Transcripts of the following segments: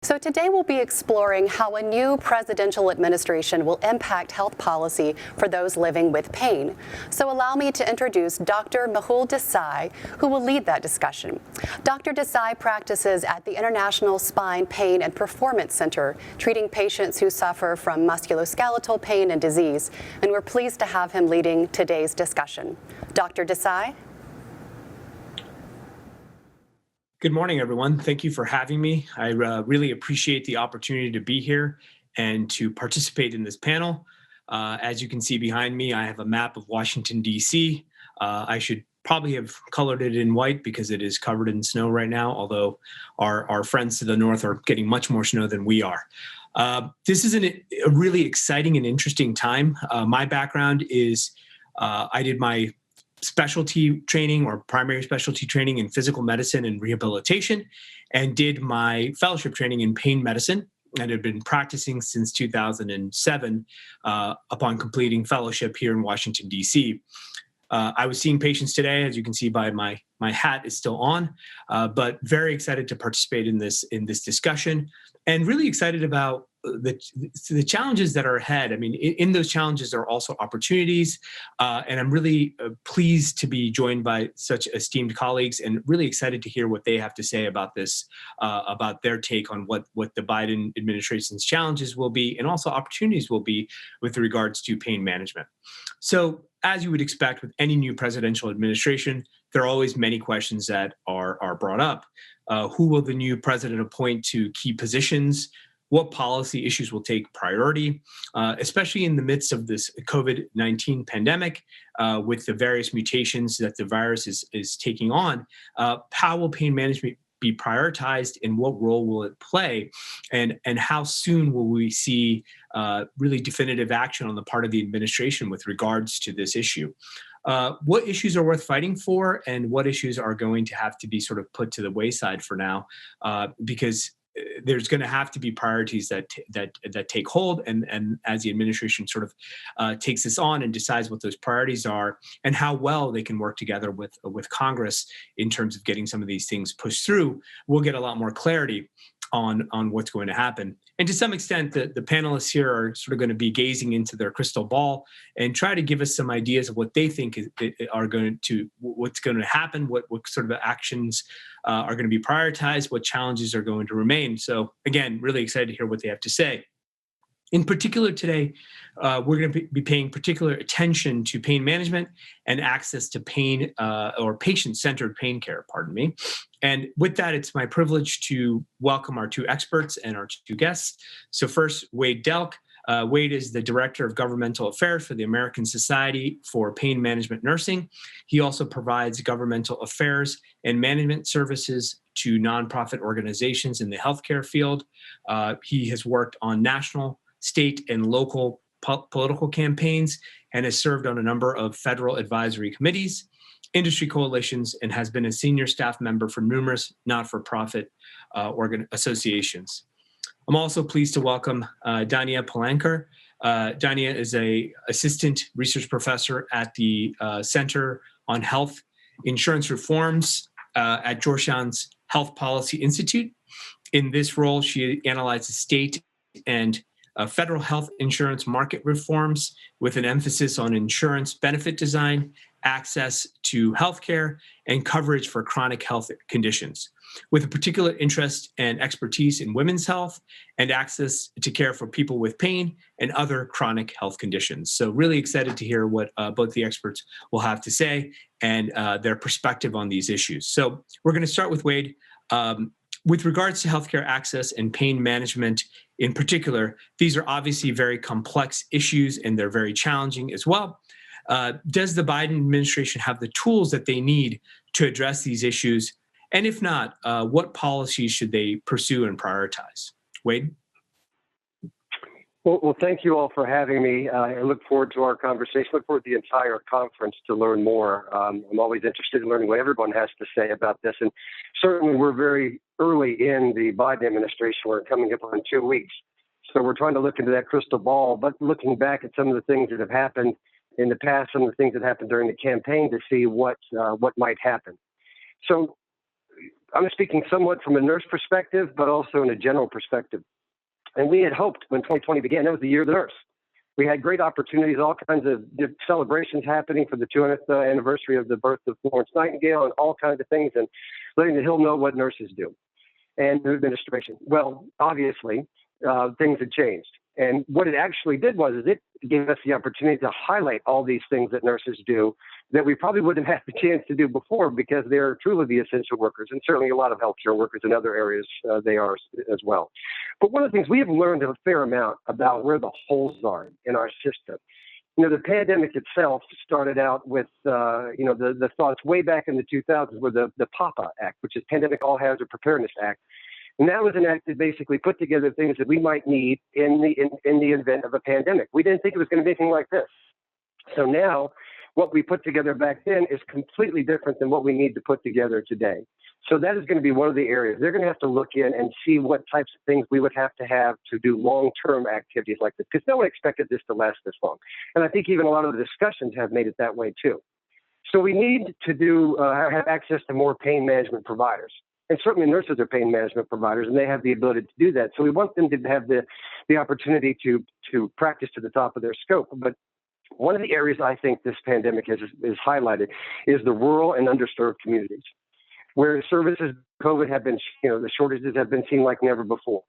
So today we'll be exploring how a new presidential administration will impact health policy for those living with pain. So allow me to introduce Dr. Mehul Desai, who will lead that discussion. Dr. Desai practices at the International Spine Pain and Performance Center, treating patients who suffer from musculoskeletal pain and disease, and we're pleased to have him leading today's discussion. Dr. Desai? Good morning, everyone. Thank you for having me. I really appreciate the opportunity to be here and to participate in this panel. As you can see behind me, I have a map of Washington, D.C. I should probably have colored it in white because it is covered in snow right now, although our friends to the north are getting much more snow than we are. This is a really exciting and interesting time. My background is I did my specialty training or primary specialty training in physical medicine and rehabilitation, and did my fellowship training in pain medicine, and had been practicing since 2007 upon completing fellowship here in Washington, D.C. I was seeing patients today, as you can see by my hat is still on, but very excited to participate in this discussion, and really excited about the challenges that are ahead. I mean, in those challenges, there are also opportunities, and I'm really pleased to be joined by such esteemed colleagues, and really excited to hear what they have to say about this, about their take on what the Biden administration's challenges will be, and also opportunities will be with regards to pain management. So, as you would expect with any new presidential administration, there are always many questions that are brought up. Who will the new president appoint to key positions? What policy issues will take priority, especially in the midst of this COVID-19 pandemic, with the various mutations that the virus is taking on? How will pain management be prioritized, and what role will it play? And how soon will we see really definitive action on the part of the administration with regards to this issue? What issues are worth fighting for, and what issues are going to have to be sort of put to the wayside for now, because there's going to have to be priorities that take hold, and as the administration sort of takes this on and decides what those priorities are and how well they can work together with Congress in terms of getting some of these things pushed through, we'll get a lot more clarity on what's going to happen. And to some extent, the panelists here are sort of going to be gazing into their crystal ball and try to give us some ideas of what they think what's going to happen, what sort of actions are going to be prioritized, what challenges are going to remain. So again, really excited to hear what they have to say. In particular today, we're going to be paying particular attention to pain management and access to pain or patient-centered pain care, pardon me. And with that, it's my privilege to welcome our two experts and our two guests. So first, Wade Delk. Wade is the Director of Governmental Affairs for the American Society for Pain Management Nursing. He also provides governmental affairs and management services to nonprofit organizations in the healthcare field. He has worked on national, state, and local political campaigns, and has served on a number of federal advisory committees, industry coalitions, and has been a senior staff member for numerous not-for-profit associations. I'm also pleased to welcome Dania Palanker. Dania is an assistant research professor at the Center on Health Insurance Reforms at Georgetown's Health Policy Institute. In this role, she analyzes state and federal health insurance market reforms with an emphasis on insurance benefit design, access to healthcare, and coverage for chronic health conditions, with a particular interest and expertise in women's health and access to care for people with pain and other chronic health conditions. So really excited to hear what both the experts will have to say and their perspective on these issues. So we're going to start with Wade. With regards to healthcare access and pain management in particular, these are obviously very complex issues, and they're very challenging as well. Does the Biden administration have the tools that they need to address these issues? And if not, what policies should they pursue and prioritize? Wade? Well, thank you all for having me. I look forward to our conversation. Look forward to the entire conference to learn more. I'm always interested in learning what everyone has to say about this. And certainly we're very early in the Biden administration. We're coming up on 2 weeks. So we're trying to look into that crystal ball, but looking back at some of the things that have happened in the past, some of the things that happened during the campaign to see what might happen. So I'm speaking somewhat from a nurse perspective, but also in a general perspective. And we had hoped when 2020 began, that was the year of the nurse. We had great opportunities, all kinds of celebrations happening for the 200th anniversary of the birth of Florence Nightingale and all kinds of things, and letting the Hill know what nurses do and the administration. Well, obviously, things had changed. And what it actually did was it gave us the opportunity to highlight all these things that nurses do that we probably wouldn't have had the chance to do before because they're truly the essential workers, and certainly a lot of healthcare workers in other areas they are as well. But one of the things we have learned a fair amount about where the holes are in our system. The pandemic itself started out with, the thoughts way back in the 2000s were the PAPA Act, which is Pandemic All Hazard Preparedness Act. And that was an act that basically put together things that we might need in the event of a pandemic. We didn't think it was going to be anything like this. So now what we put together back then is completely different than what we need to put together today. So that is going to be one of the areas. They're going to have to look in and see what types of things we would have to do long-term activities like this, because no one expected this to last this long. And I think even a lot of the discussions have made it that way too. So we need to have access to more pain management providers. And certainly nurses are pain management providers, and they have the ability to do that. So we want them to have the opportunity to practice to the top of their scope. But one of the areas I think this pandemic is highlighted is the rural and underserved communities, where services COVID have been, the shortages have been seen like never before.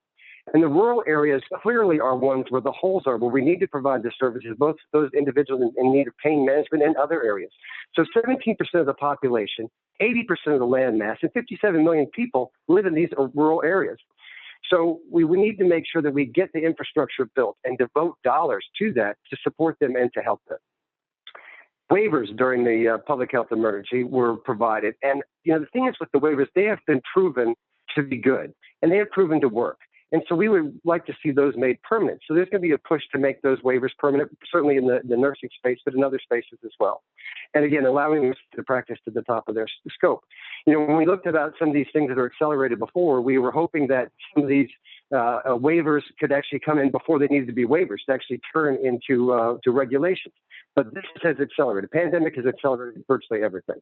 And the rural areas clearly are ones where the holes are, where we need to provide the services, both those individuals in need of pain management and other areas. So 17% of the population, 80% of the land mass, and 57 million people live in these rural areas. So we need to make sure that we get the infrastructure built and devote dollars to that to support them and to help them. Waivers during the public health emergency were provided. And, the thing is with the waivers, they have been proven to be good, and they have proven to work. And so we would like to see those made permanent. So there's going to be a push to make those waivers permanent, certainly in the nursing space, but in other spaces as well. And again, allowing them to practice to the top of their scope. When we looked about some of these things that are accelerated before, we were hoping that some of these waivers could actually come in before they needed to be waivers to actually turn into to regulations. But this has accelerated. The pandemic has accelerated virtually everything.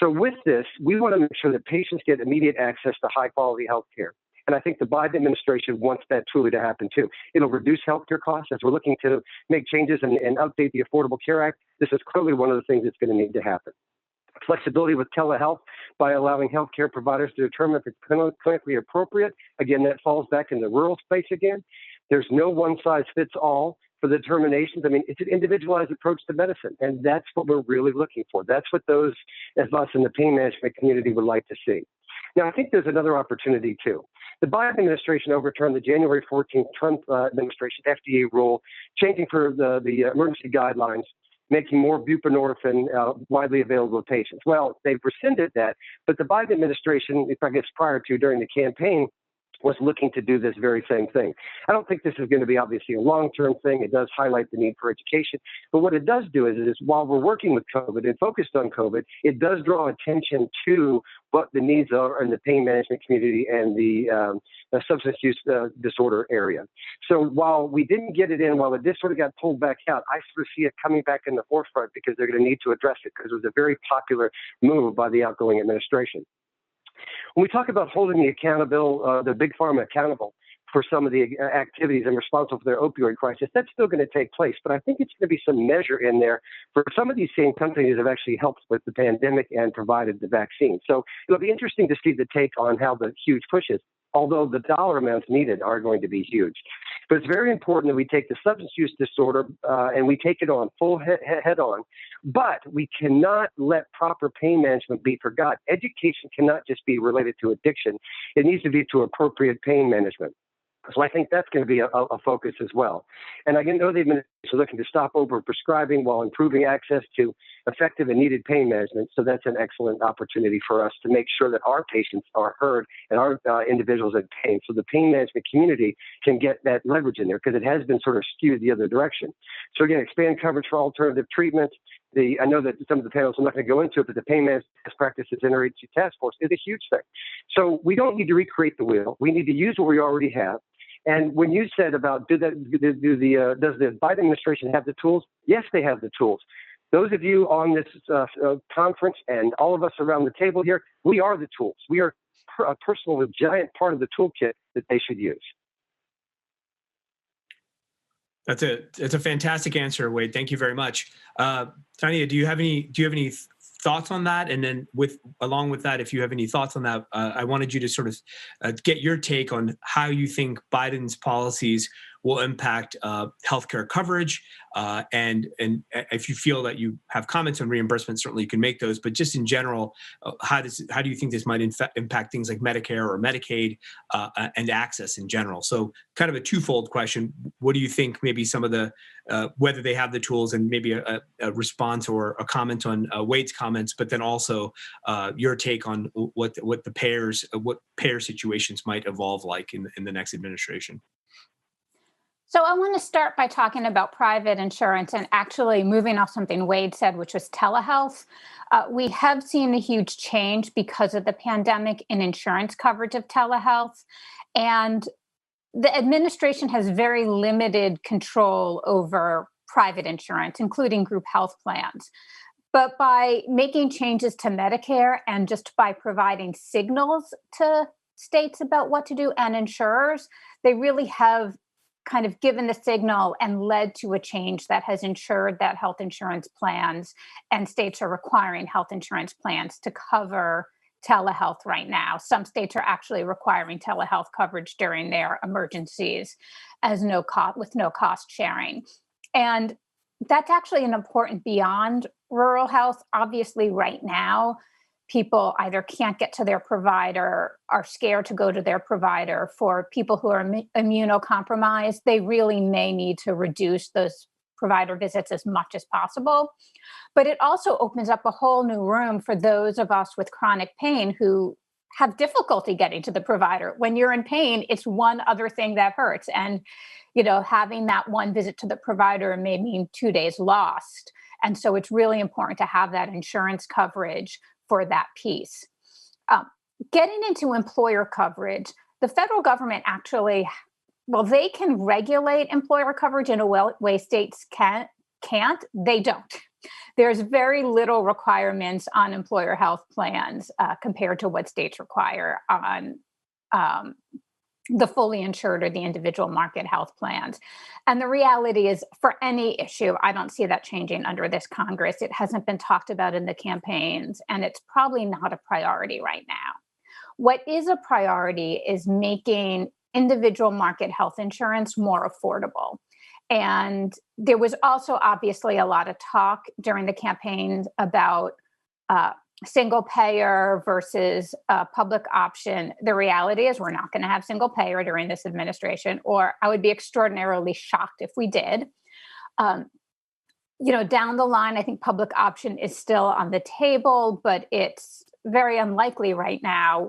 So with this, we want to make sure that patients get immediate access to high quality health care. And I think the Biden administration wants that truly to happen too. It'll reduce healthcare costs as we're looking to make changes and update the Affordable Care Act. This is clearly one of the things that's going to need to happen. Flexibility with telehealth by allowing healthcare providers to determine if it's clinically appropriate. Again, that falls back in the rural space again. There's no one size fits all for the determinations. I mean, it's an individualized approach to medicine, and that's what we're really looking for. That's what those as us in the pain management community would like to see. Now, I think there's another opportunity too. The Biden administration overturned the January 14th Trump administration FDA rule, changing for the emergency guidelines, making more buprenorphine widely available to patients. Well, they've rescinded that, but the Biden administration, I guess prior to during the campaign, was looking to do this very same thing. I don't think this is going to be obviously a long-term thing. It does highlight the need for education. But what it does do is while we're working with COVID and focused on COVID, it does draw attention to what the needs are in the pain management community and the substance use disorder area. So while we didn't get it in, while it just sort of got pulled back out, I sort of see it coming back in the forefront because they're going to need to address it because it was a very popular move by the outgoing administration. When we talk about holding the big pharma accountable for some of the activities and responsible for their opioid crisis, that's still going to take place. But I think it's going to be some measure in there for some of these same companies that have actually helped with the pandemic and provided the vaccine. So it'll be interesting to see the take on how the huge pushes, although the dollar amounts needed are going to be huge. But it's very important that we take the substance use disorder and we take it on full head on. But we cannot let proper pain management be forgotten. Education cannot just be related to addiction. It needs to be to appropriate pain management. So I think that's going to be a focus as well. And I know the administration is looking to stop over-prescribing while improving access to effective and needed pain management. So that's an excellent opportunity for us to make sure that our patients are heard and our individuals in pain. So the pain management community can get that leverage in there because it has been sort of skewed the other direction. So again, expand coverage for alternative treatments. I know that some of the panels are not going to go into it, but the pain management best practices interagency task force is a huge thing. So we don't need to recreate the wheel. We need to use what we already have. And when you said about does the Biden administration have the tools? Yes, they have the tools. Those of you on this conference and all of us around the table here, we are the tools. We are personally a giant part of the toolkit that they should use. That's a fantastic answer, Wade. Thank you very much. Tanya, do you have any thoughts on that? And then along with that, if you have any thoughts on that, I wanted you to sort of get your take on how you think Biden's policies will impact healthcare coverage, and if you feel that you have comments on reimbursement, certainly you can make those. But just in general, how do you think this might impact things like Medicare or Medicaid and access in general? So, kind of a twofold question: what do you think? Maybe some of the whether they have the tools, and maybe a response or a comment on Wade's comments, but then also your take on what payer situations might evolve like in the next administration. So I want to start by talking about private insurance and actually moving off something Wade said, which was telehealth. We have seen a huge change because of the pandemic in insurance coverage of telehealth. And the administration has very limited control over private insurance, including group health plans. But by making changes to Medicare and just by providing signals to states about what to do and insurers, they really have kind of given the signal and led to a change that has ensured that health insurance plans and states are requiring health insurance plans to cover telehealth right now. Some states are actually requiring telehealth coverage during their emergencies as with no cost sharing. And that's actually an important beyond rural health. Obviously, right now, people either can't get to their provider, are scared to go to their provider. For people who are immunocompromised, they really may need to reduce those provider visits as much as possible. But it also opens up a whole new room for those of us with chronic pain who have difficulty getting to the provider. When you're in pain, it's one other thing that hurts. And, having that one visit to the provider may mean 2 days lost. And so it's really important to have that insurance coverage for that piece. Getting into employer coverage, the federal government actually, they can regulate employer coverage in a way states can't. They don't. There's very little requirements on employer health plans compared to what states require on the fully insured or the individual market health plans. And the reality is, for any issue, I don't see that changing under this Congress. It hasn't been talked about in the campaigns, and it's probably not a priority right now. What is a priority is making individual market health insurance more affordable. And there was also obviously a lot of talk during the campaign about single payer versus public option. The reality is we're not going to have single payer during this administration, or I would be extraordinarily shocked if we did. Down the line, I think public option is still on the table, but it's very unlikely right now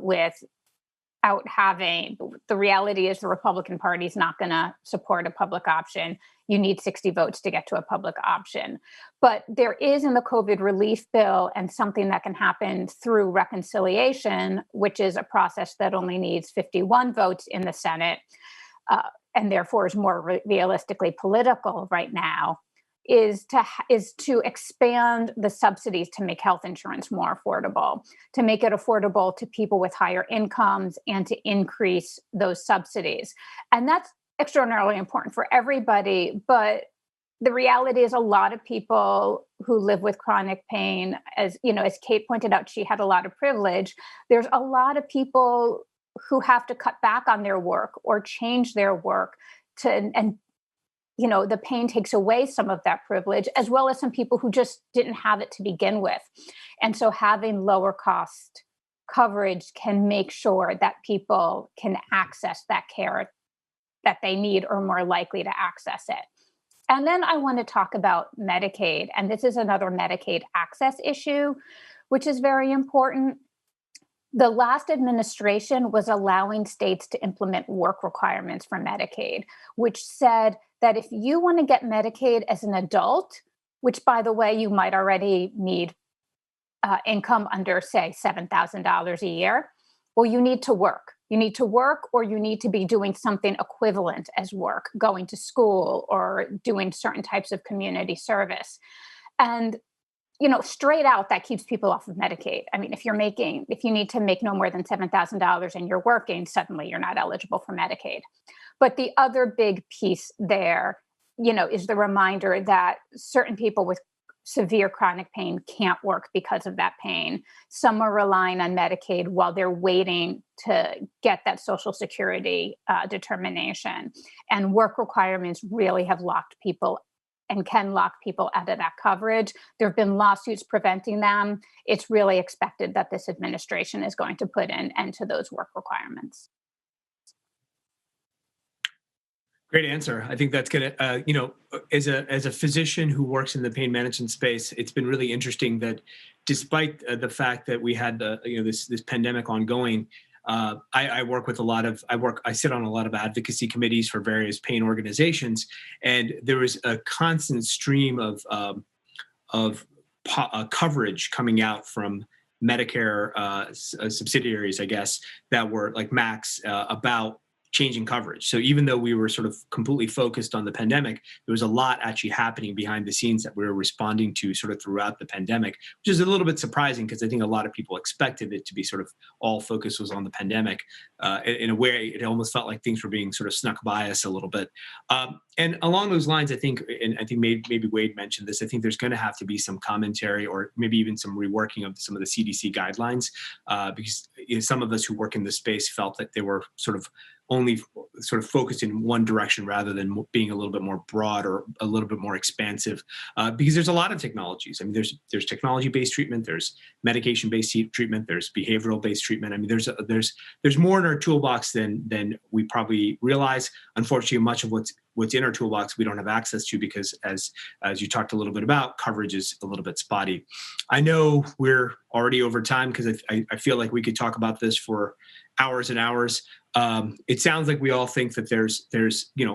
the reality is the Republican Party is not going to support a public option. You need 60 votes to get to a public option. But there is in the COVID relief bill, and something that can happen through reconciliation, which is a process that only needs 51 votes in the Senate, and therefore is more realistically political right now, is to expand the subsidies to make health insurance more affordable, to make it affordable to people with higher incomes, and to increase those subsidies. And that's extraordinarily important for everybody. But the reality is a lot of people who live with chronic pain, as Kate pointed out, she had a lot of privilege. There's a lot of people who have to cut back on their work or change their work the pain takes away some of that privilege, as well as some people who just didn't have it to begin with. And so having lower cost coverage can make sure that people can access that care that they need or more likely to access it. And then I want to talk about Medicaid. And this is another Medicaid access issue, which is very important. The last administration was allowing states to implement work requirements for Medicaid, which said that if you want to get Medicaid as an adult, which, by the way, you might already need income under, say, $7,000 a year, well, you need to work. You need to work, or you need to be doing something equivalent as work, going to school or doing certain types of community service. And straight out, that keeps people off of Medicaid. I mean, if you need to make no more than $7,000 and you're working, suddenly you're not eligible for Medicaid. But the other big piece there, is the reminder that certain people with severe chronic pain can't work because of that pain. Some are relying on Medicaid while they're waiting to get that Social Security determination. And work requirements really have locked people and can lock people out of that coverage. There have been lawsuits preventing them. It's really expected that this administration is going to put an end to those work requirements. Great answer. I think that's going to, as a physician who works in the pain management space, it's been really interesting that despite the fact that we had this pandemic ongoing, I work with I sit on a lot of advocacy committees for various pain organizations, and there was a constant stream of coverage coming out from Medicare subsidiaries, I guess, that were like Max about changing coverage. So even though we were sort of completely focused on the pandemic, there was a lot actually happening behind the scenes that we were responding to sort of throughout the pandemic, which is a little bit surprising because I think a lot of people expected it to be sort of all focus was on the pandemic. In a way, it almost felt like things were being sort of snuck by us a little bit. And along those lines, I think maybe Wade mentioned this, I think there's going to have to be some commentary or maybe even some reworking of some of the CDC guidelines because some of us who work in this space felt that they were sort of only sort of focused in one direction rather than being a little bit more broad or a little bit more expansive because there's a lot of technologies. I mean, there's technology-based treatment, there's medication-based treatment, there's behavioral-based treatment. I mean, there's more in our toolbox than we probably realize. Unfortunately, much of what's in our toolbox we don't have access to because as you talked a little bit about, coverage is a little bit spotty. I know we're already over time because I feel like we could talk about this for hours and hours. It sounds like we all think that there's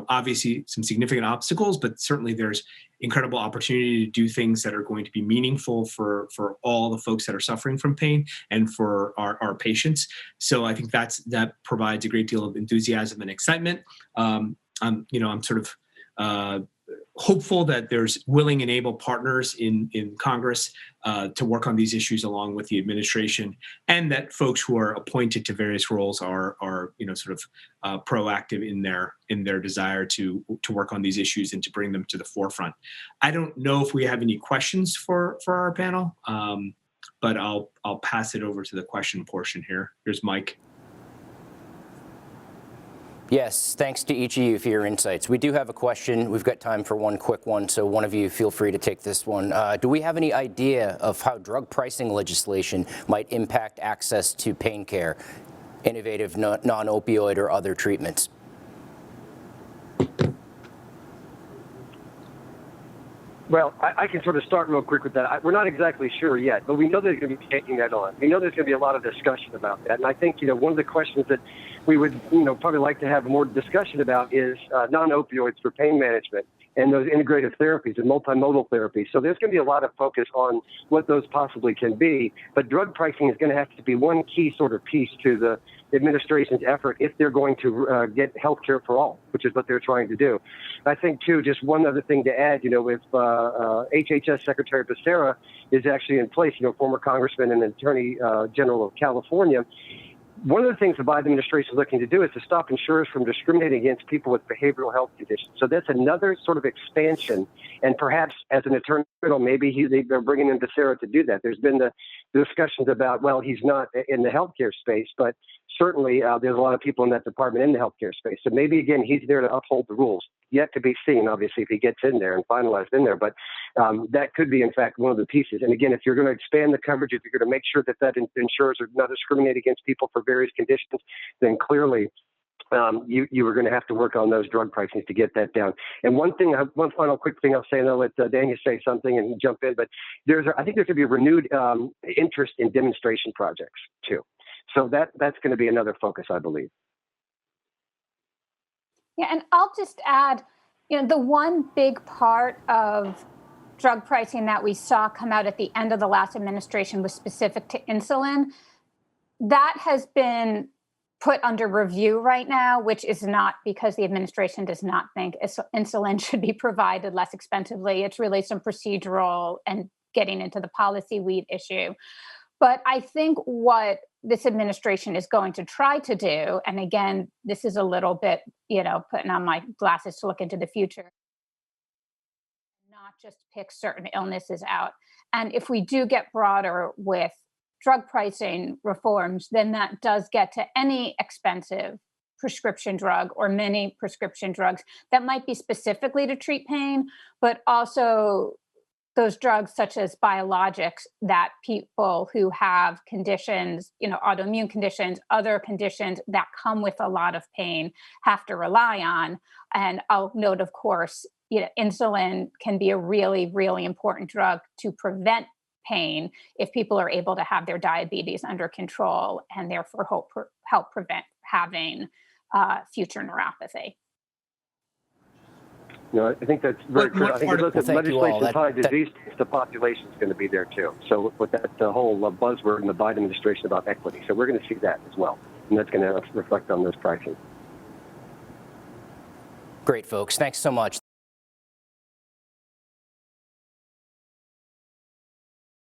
obviously some significant obstacles, but certainly there's incredible opportunity to do things that are going to be meaningful for all the folks that are suffering from pain and for our patients. So I think that provides a great deal of enthusiasm and excitement. I'm sort of hopeful that there's willing and able partners in Congress to work on these issues along with the administration, and that folks who are appointed to various roles are sort of proactive in their desire to work on these issues and to bring them to the forefront. I don't know if we have any questions for our panel, but I'll pass it over to the question portion here. Here's Mike. Yes, thanks to each of you for your insights. We do have a question. We've got time for one quick one, so one of you feel free to take this one. Do we have any idea of how drug pricing legislation might impact access to pain care, innovative non-opioid or other treatments? Well, I can sort of start real quick with that. We're not exactly sure yet, but we know they're going to be taking that on. We know there's going to be a lot of discussion about that. And I think, one of the questions that we would, probably like to have more discussion about is non-opioids for pain management and those integrative therapies and multimodal therapies. So there's going to be a lot of focus on what those possibly can be. But drug pricing is going to have to be one key sort of piece to the administration's effort if they're going to get health care for all, which is what they're trying to do. I think, too, just one other thing to add, with HHS Secretary Becerra is actually in place, former congressman and attorney general of California. One of the things the Biden administration is looking to do is to stop insurers from discriminating against people with behavioral health conditions. So that's another sort of expansion. And perhaps as an attorney general, maybe they're bringing in Becerra to do that. There's been the discussions about, well, he's not in the healthcare space, but certainly there's a lot of people in that department in the healthcare space. So maybe, again, he's there to uphold the rules. Yet to be seen, obviously, if he gets in there and finalized in there. But that could be, in fact, one of the pieces. And again, if you're going to expand the coverage, if you're going to make sure that insurers are not discriminating against people for various conditions, then clearly you are going to have to work on those drug pricings to get that down. And one final quick thing I'll say, and I'll let Daniel say something and jump in, but I think there's going to be a renewed interest in demonstration projects, too. So that's going to be another focus, I believe. Yeah, and I'll just add, the one big part of drug pricing that we saw come out at the end of the last administration was specific to insulin. That has been put under review right now, which is not because the administration does not think insulin should be provided less expensively. It's really some procedural and getting into the policy weed issue. But I think what this administration is going to try to do, and again, this is a little bit, putting on my glasses to look into the future, not just pick certain illnesses out. And if we do get broader with drug pricing reforms, then that does get to any expensive prescription drug or many prescription drugs that might be specifically to treat pain, but also those drugs such as biologics that people who have conditions, autoimmune conditions, other conditions that come with a lot of pain have to rely on. And I'll note, of course, insulin can be a really, really important drug to prevent pain if people are able to have their diabetes under control and therefore help prevent having future neuropathy. I think that's very true. I think if Well, thank you all. legislation tied to disease, the population is going to be there too. So with that, the whole buzzword in the Biden administration about equity. So we're going to see that as well. And that's going to reflect on this pricing. Great, folks. Thanks so much.